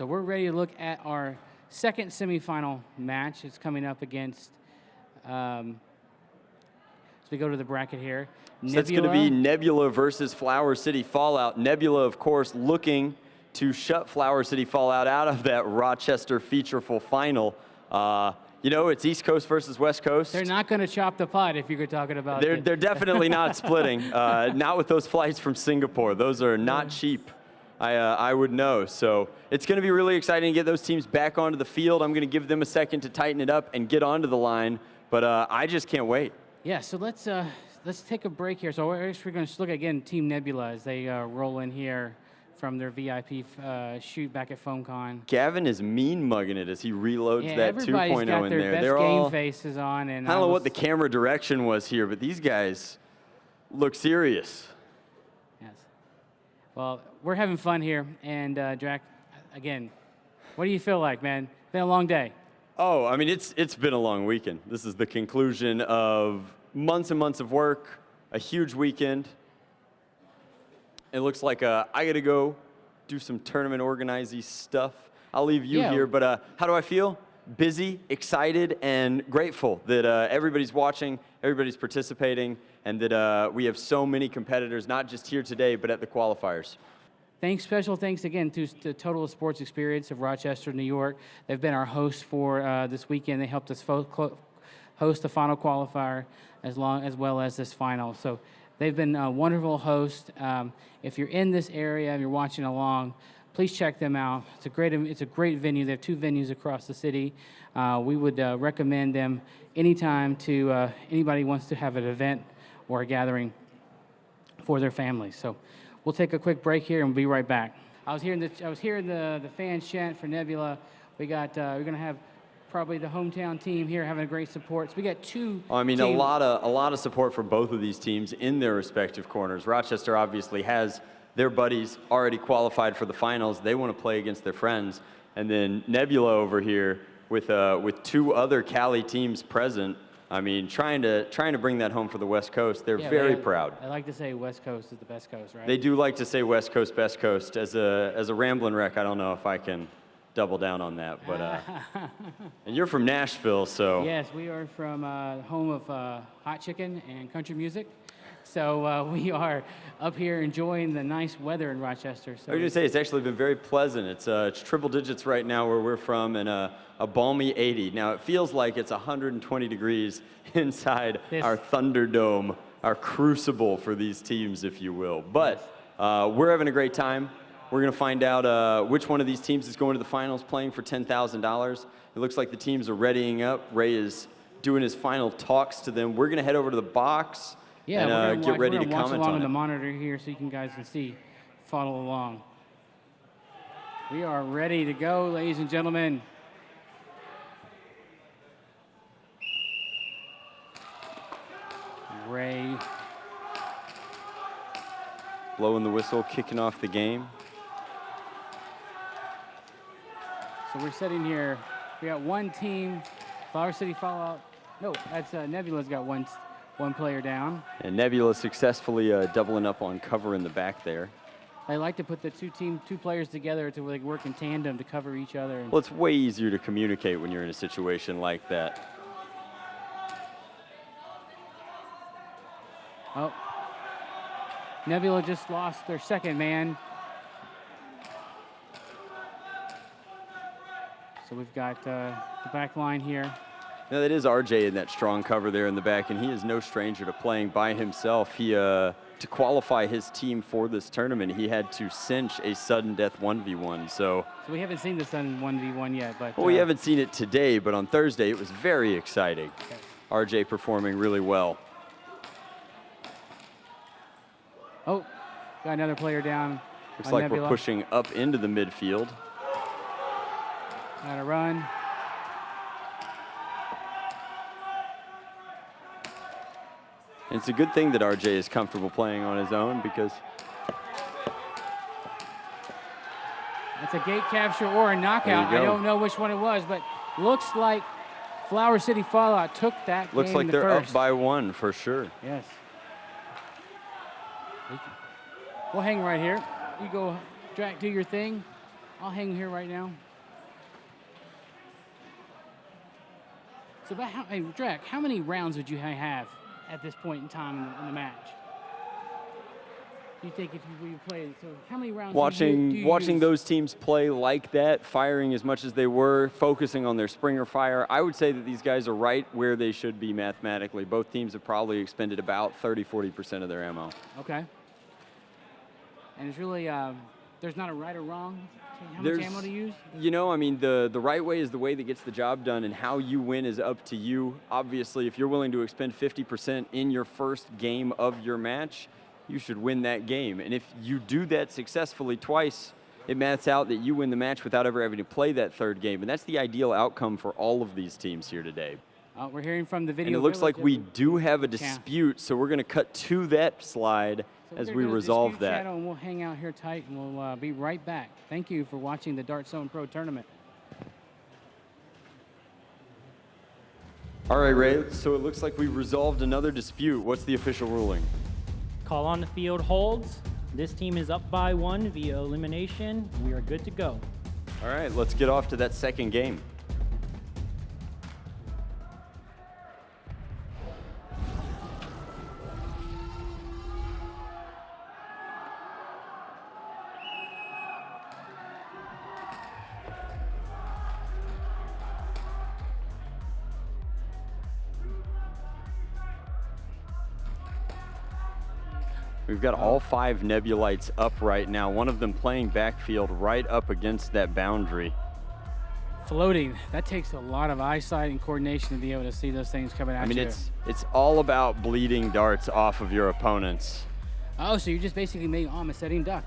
So we're ready to look at our second semifinal match. It's coming up against, as we go to the bracket here, So that's going to be Nebula versus Flower City Fallout. Nebula, of course, looking to shut Flower City Fallout out of that Rochester featureful final. You know, it's East Coast versus West Coast. They're not going to chop the pot if you're talking about it. They're definitely not splitting. Not with those flights from Singapore. Those are not cheap. I would know. So it's going to be really exciting to get those teams back onto the field. I'm going to give them a second to tighten it up and get onto the line. But I just can't wait. Yeah, so let's take a break here. So we're going to look again Team Nebula as they roll in here from their VIP shoot back at FoamCon. Gavin is mean mugging it as he reloads that 2.0 in there. Everybody's got their best game faces on. And I don't know what the camera direction was here, but these guys look serious. Yes. Well, we're having fun here. And, Drac, again, what do you feel like, man? Been a long day. Oh, I mean, it's been a long weekend. This is the conclusion of months and months of work, a huge weekend. It looks like I got to go do some tournament organizing stuff. I'll leave you here, but how do I feel? Busy, excited, and grateful that everybody's watching, everybody's participating, and that we have so many competitors, not just here today, but at the qualifiers. Special thanks again to the Total Sports Experience of Rochester, New York. They've been our hosts for this weekend. They helped us host the final qualifier as well as this final. So they've been a wonderful host. If you're in this area and you're watching along, please check them out. It's a great venue. They have 2 venues across the city. We would recommend them anytime to anybody who wants to have an event or a gathering for their families. So we'll take a quick break here and we'll be right back. I was hearing the fans chant for Nebula. We're gonna have probably the hometown team here having a great support. So we got 2. I mean, a lot of support for both of these teams in their respective corners. Rochester obviously has their buddies already qualified for the finals. They want to play against their friends, and then Nebula over here with 2 other Cali teams present. I mean, trying to bring that home for the West Coast. They're very proud. I like to say West Coast is the best coast, right? They do like to say West Coast, best coast. As a rambling wreck, I don't know if I can double down on that, but and you're from Nashville, so yes, we are from home of hot chicken and country music. So we are up here enjoying the nice weather in Rochester. So I was going to say it's actually been very pleasant. It's triple digits right now where we're from, and a balmy 80. Now it feels like it's 120 degrees inside our Thunderdome, our crucible for these teams, if you will. But we're having a great time. We're going to find out which one of these teams is going to the finals playing for $10,000. It looks like the teams are readying up. Ray is doing his final talks to them. We're going to head over to the box and get ready to comment on it. Watch along on the monitor here so you guys can see, follow along. We are ready to go, ladies and gentlemen. Ray blowing the whistle, kicking off the game. So we're sitting here. We got one team, Flower City Fallout. No, that's Nebula's got one player down. And Nebula successfully doubling up on cover in the back there. I like to put the two players together to like work in tandem to cover each other. Well, it's way easier to communicate when you're in a situation like that. Oh, Nebula just lost their second man. So we've got the back line here. Now that is RJ in that strong cover there in the back, and he is no stranger to playing by himself. He, to qualify his team for this tournament, he had to cinch a sudden death 1v1. So we haven't seen the sudden 1v1 yet, but well, we haven't seen it today, but on Thursday it was very exciting. Okay. RJ performing really well. Oh, got another player down. Looks like Nebula. We're pushing up into the midfield. Got a run. And it's a good thing that RJ is comfortable playing on his own because it's a gate capture or a knockout. I don't know which one it was, but looks like Flower City Fallout took that looks game like they're first. up by 1 for sure. Yes. We'll hang right here. You go, Drac, do your thing. I'll hang here right now. So, about hey, Drek, how many rounds would you have at this point in time in the match? You think if you played, so how many rounds do you Watching use? those teams play like that, firing as much as they were, focusing on their Springer fire, I would say that these guys are right where they should be mathematically. Both teams have probably expended about 30-40% of their ammo. Okay. And it's really, there's not a right or wrong to how much ammo to use? You know, I mean, the right way is the way that gets the job done, and how you win is up to you. Obviously, if you're willing to expend 50% in your first game of your match, you should win that game. And if you do that successfully twice, it maths out that you win the match without ever having to play that third game. And that's the ideal outcome for all of these teams here today. We're hearing from the video. And it looks like we do have a dispute, so we're going to cut to that slide as we resolve that. Channel, and we'll hang out here tight, and we'll be right back. Thank you for watching the Dart Zone Pro Tournament. All right, Ray, so it looks like we resolved another dispute. What's the official ruling? Call on the field holds. This team is up by 1 via elimination. We are good to go. All right, let's get off to that second game. We've got all 5 Nebulites up right now, one of them playing backfield right up against that boundary. Floating, that takes a lot of eyesight and coordination to be able to see those things coming at you. I mean, it's all about bleeding darts off of your opponents. Oh, so you're just basically making a setting duck.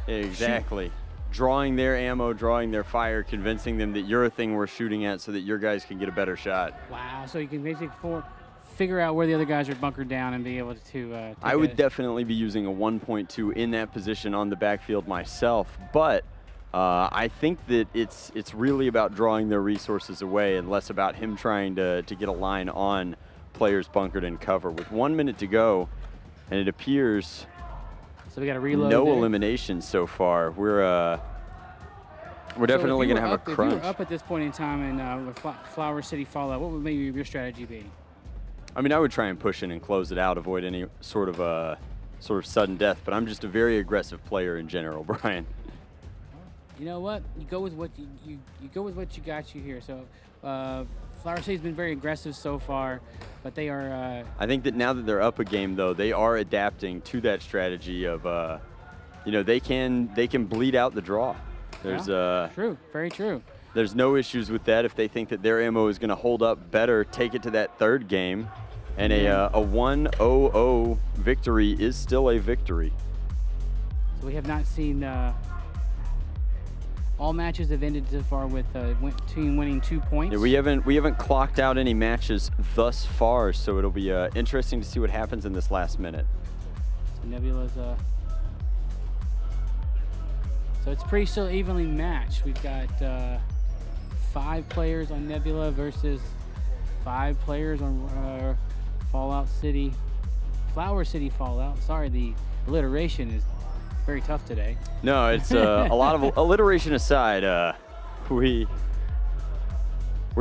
Exactly. Shoot. Drawing their ammo, drawing their fire, convincing them that you're a thing worth shooting at so that your guys can get a better shot. Wow, so you can basically figure out where the other guys are bunkered down and be able to I would definitely be using a 1.2 in that position on the backfield myself, but I think that it's really about drawing their resources away and less about him trying to get a line on players bunkered in cover. With 1 minute to go, and it appears so we got to reload. No eliminations so far. We're definitely going to have a crunch. If you were up at this point in time and with Flower City Fallout, what would maybe your strategy be? I mean, I would try and push in and close it out, avoid any sort of sudden death. But I'm just a very aggressive player in general, Brian. You know what? You go with what you go with what you got you here. So, Flower City's been very aggressive so far, but they are. I think that now that they're up a game, though, they are adapting to that strategy of, they can bleed out the draw. There's true, very true. There's no issues with that if they think that their ammo is going to hold up better. Take it to that third game, and a 1-0-0 victory is still a victory. So we have not seen. All matches have ended so far with team winning 2 points. Yeah, we haven't clocked out any matches thus far, so it'll be interesting to see what happens in this last minute. So Nebula's so it's pretty still evenly matched. We've got 5 players on Nebula versus 5 players on Fallout City, Flower City Fallout. Sorry, the alliteration is very tough today. No, it's a lot of alliteration aside. We're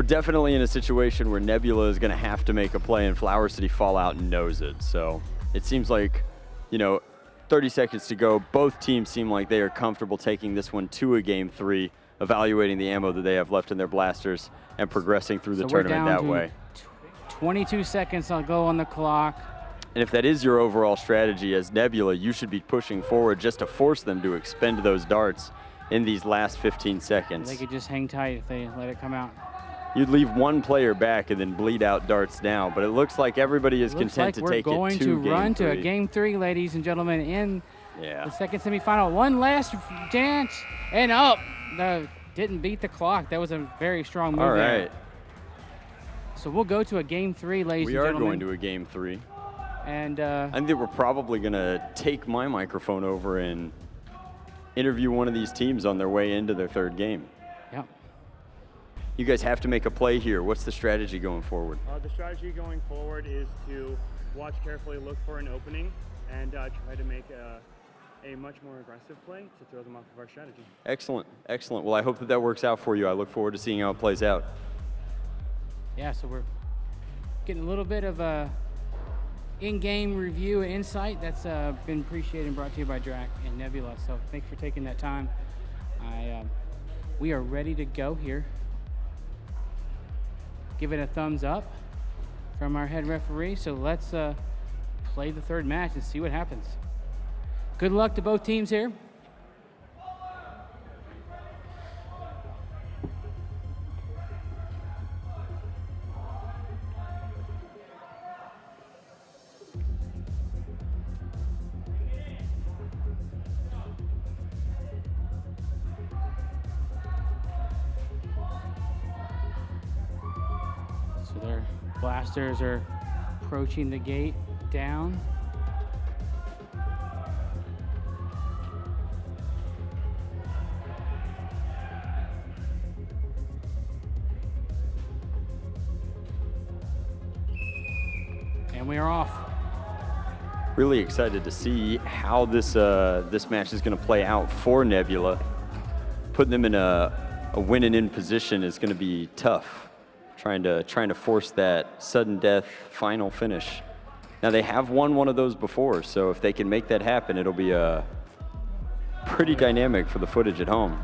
definitely in a situation where Nebula is going to have to make a play, and Flower City Fallout knows it. So it seems like, 30 seconds to go. Both teams seem like they are comfortable taking this one to a game 3, evaluating the ammo that they have left in their blasters, and progressing through the tournament that way. 22 seconds I'll go on the clock. And if that is your overall strategy as Nebula, you should be pushing forward just to force them to expend those darts in these last 15 seconds. They could just hang tight if they let it come out. You'd leave one player back and then bleed out darts now, but it looks like everybody is content to take it to we're going to run to a game 3. game 3, ladies and gentlemen, in Yeah. the second semifinal. One last dance, and up. Didn't beat the clock. That was a very strong move. All there. right. So we'll go to a game 3, ladies and We are gentlemen. going to a game 3. And I think that we're probably going to take my microphone over and interview one of these teams on their way into their third game. Yep. You guys have to make a play here. What's the strategy going forward? The strategy going forward is to watch carefully, look for an opening, and try to make a much more aggressive play to throw them off of our strategy. Excellent, excellent. Well, I hope that works out for you. I look forward to seeing how it plays out. Yeah, so we're getting a little bit of a in-game review and insight that's been appreciated and brought to you by Drac and Nebula. So thanks for taking that time. We are ready to go here. Give it a thumbs up from our head referee. So let's play the third match and see what happens. Good luck to both teams here. So their blasters are approaching the gate down. And we are off. Really excited to see how this this match is going to play out for Nebula. Putting them in a winning in position is going to be tough. Trying to force that sudden death final finish. Now they have won one of those before, so if they can make that happen, it'll be pretty dynamic for the footage at home.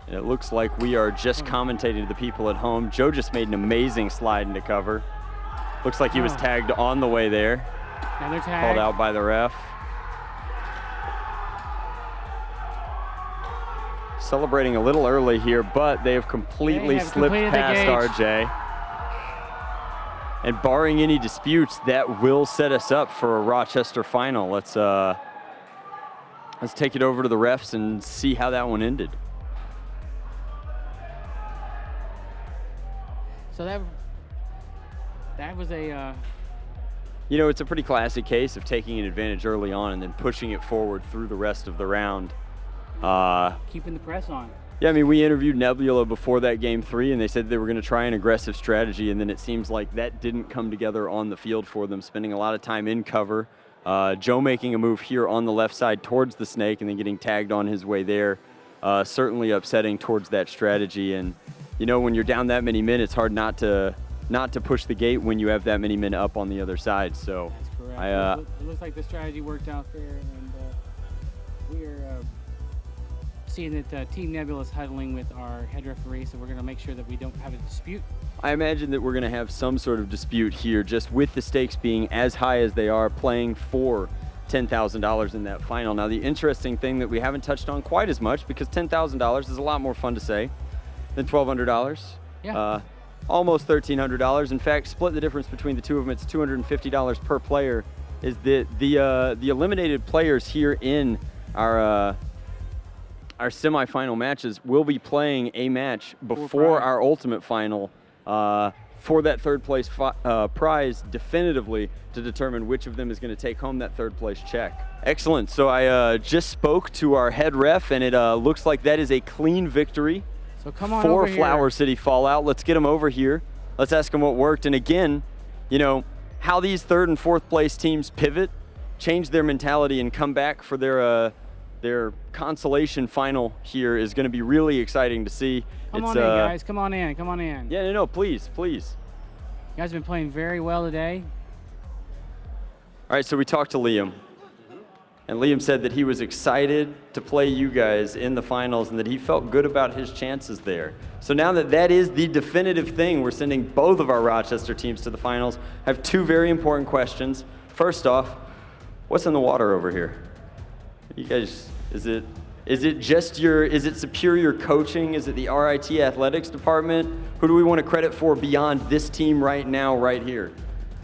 And it looks like we are just commentating to the people at home. Joe just made an amazing slide into cover. Looks like he was tagged on the way there. Another tag. Called out by the ref. Celebrating a little early here, but they have completely slipped past RJ. And barring any disputes, that will set us up for a Rochester final. Let's take it over to the refs and see how that one ended. So that was a you know, it's a pretty classic case of taking an advantage early on and then pushing it forward through the rest of the round. keeping the press on. Yeah, I mean, we interviewed Nebula before that game 3, and they said they were going to try an aggressive strategy, and then it seems like that didn't come together on the field for them, spending a lot of time in cover. Joe making a move here on the left side towards the snake and then getting tagged on his way there. Certainly upsetting towards that strategy. And, you know, when you're down that many men, it's hard not to push the gate when you have that many men up on the other side. So that's correct. It looks like the strategy worked out there, and we are seeing that Team Nebula is huddling with our head referee, so we're going to make sure that we don't have a dispute. I imagine that we're going to have some sort of dispute here, just with the stakes being as high as they are, playing for $10,000 in that final. Now, the interesting thing that we haven't touched on quite as much, because $10,000 is a lot more fun to say than $1,200. Yeah. Almost $1,300. In fact, split the difference between the two of them, it's $250 per player. Is that the eliminated players here in our semifinal matches will be playing a match before our ultimate final for that third place prize definitively, to determine which of them is going to take home that third place check. Excellent. So I just spoke to our head ref, and it looks like that is a clean victory. So come on for over Flower here. City Fallout. Let's get them over here. Let's ask them what worked. And again, you know, how these third and fourth place teams pivot, change their mentality, and come back for their consolation final here is going to be really exciting to see. Come on in, guys. Come on in. Come on in. Yeah, no, please, please. You guys have been playing very well today. All right, so we talked to Liam. And Liam said that he was excited to play you guys in the finals and that he felt good about his chances there. So now that that is the definitive thing, we're sending both of our Rochester teams to the finals. I have two very important questions. First off, what's in the water over here? You guys, is it superior coaching? Is it the RIT athletics department? Who do we want to credit for beyond this team right now, right here?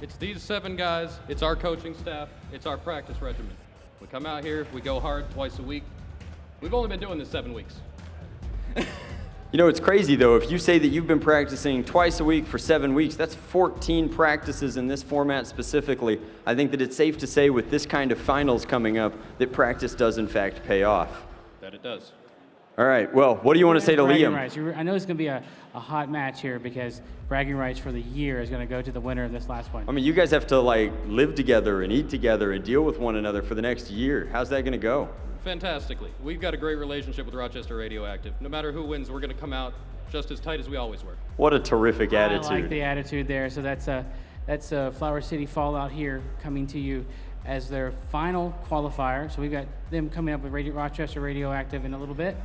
It's these 7 guys, it's our coaching staff, it's our practice regimen. We come out here, we go hard twice a week. We've only been doing this 7 weeks. You know, it's crazy though, if you say that you've been practicing twice a week for 7 weeks, that's 14 practices in this format specifically. I think that it's safe to say with this kind of finals coming up that practice does in fact pay off. That it does. All right, well, what do you want to say to Bragging Liam? rights. I know it's going to be a hot match here because bragging rights for the year is going to go to the winner of this last one. I mean, you guys have to like live together and eat together and deal with one another for the next year. How's that going to go? Fantastically. We've got a great relationship with Rochester Radioactive. No matter who wins, we're going to come out just as tight as we always were. What a terrific attitude. I like the attitude there. So that's Flower City Fallout here coming to you as their final qualifier. So we've got them coming up with Rochester Radioactive in a little bit.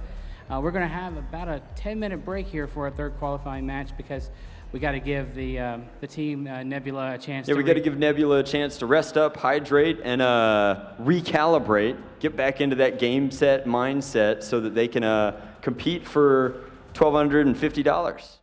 We're going to have about a 10-minute break here for our third qualifying match because we got to give the team Nebula a chance. Yeah, we got to give Nebula a chance to rest up, hydrate, and recalibrate, get back into that game set mindset so that they can compete for $1,250.